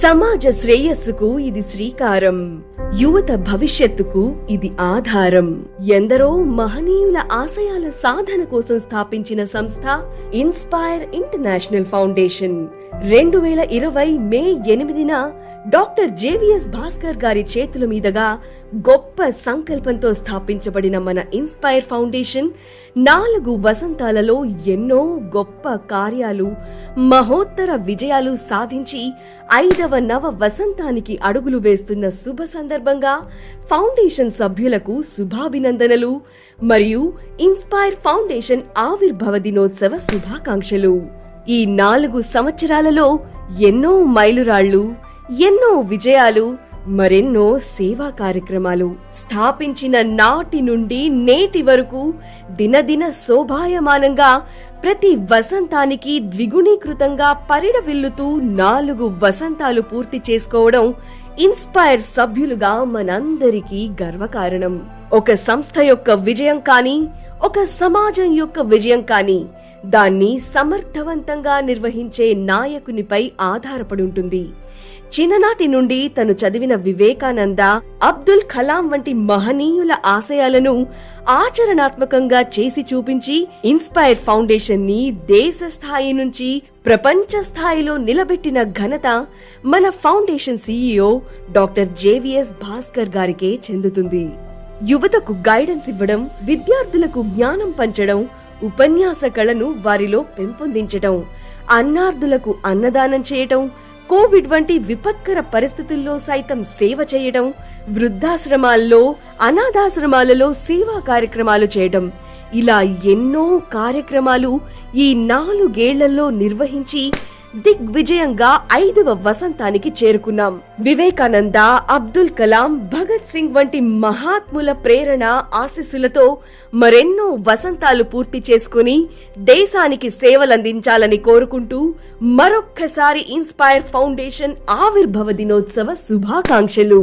సమాజ శ్రేయస్సుకు ఇది శ్రీకారం, యువత భవిష్యత్తుకు ఇది ఆధారం. ఎందరో మహనీయుల ఆశయాల సాధన కోసం స్థాపించిన సంస్థ ఇన్స్పైర్ ఇంటర్నేషనల్ ఫౌండేషన్. 2020 మే 8న డాక్టర్ జేవిఎస్ భాస్కర్ గారి చేతుల మీదుగా గొప్ప సంకల్పంతో స్థాపించబడిన మన ఇన్స్పైర్ ఫౌండేషన్ 4 వసంతాలలో ఎన్నో గొప్ప కార్యాలు, మహోత్తర విజయాలు సాధించి 5వ నవ వసంతానికి అడుగులు వేస్తున్న శుభ సందర్భంగా ఫౌండేషన్ సభ్యులకు శుభాభినందనలు మరియు ఇన్స్పైర్ ఫౌండేషన్ ఆవిర్భావ దినోత్సవ శుభాకాంక్షలు. ఈ 4 సంవత్సరాలలో ఎన్నో మైలురాళ్లు, ఎన్నో విజయాలు, మరెన్నో సేవా కార్యక్రమాలు స్థాపించిన నాటి నుండి నేటి వరకు దినదిన శోభాయమానంగా ప్రతి వసంతానికి ద్విగుణీకృతంగా పరిడవిల్లుతూ 4 వసంతాలు పూర్తి చేసుకోవడం ఇన్స్పైర్ సభ్యులుగా మనందరికీ గర్వకారణం. ఒక సంస్థ యొక్క విజయం కానీ, ఒక సమాజం యొక్క విజయం కానీ దాన్ని సమర్థవంతంగా నిర్వహించే నాయకునిపై ఆధారపడి ఉంటుంది. చిన్ననాటి నుండి తను చదివిన వివేకానంద, అబ్దుల్ కలాం వంటి మహనీయుల ఆశయాలను ఆచరణాత్మకంగా చేసి చూపించి ఇన్స్పైర్ ఫౌండేషన్ ని దేశ స్థాయి నుంచి ప్రపంచ స్థాయిలో నిలబెట్టిన ఘనత మన foundation CEO doctor JVS Bhaskar గారికే చెందుతుంది. యువతకు గైడెన్స్ ఇవ్వడం, విద్యార్థులకు జ్ఞానం పంచడం, ఉపన్యాస కళను వారిలో పెంపొందించటం, అన్నార్థులకు అన్నదానం చేయటం, కోవిడ్ వంటి విపత్కర పరిస్థితుల్లో సైతం సేవ చేయడం, వృద్ధాశ్రమాల్లో, అనాథాశ్రమాలలో సేవా కార్యక్రమాలు చేయడం, ఇలా ఎన్నో కార్యక్రమాలు ఈ 4 ఏళ్లలో నిర్వహించి దిగ్విజయంగా 5వ వసంతానికి చేరుకున్నాం. వివేకానంద, అబ్దుల్ కలాం, భగత్ సింగ్ వంటి మహాత్ముల ప్రేరణ, ఆశీస్సులతో మరెన్నో వసంతాలు పూర్తి చేసుకుని దేశానికి సేవలందించాలని కోరుకుంటూ మరొక్కసారి ఇన్స్పైర్ ఫౌండేషన్ ఆవిర్భావ దినోత్సవ శుభాకాంక్షలు.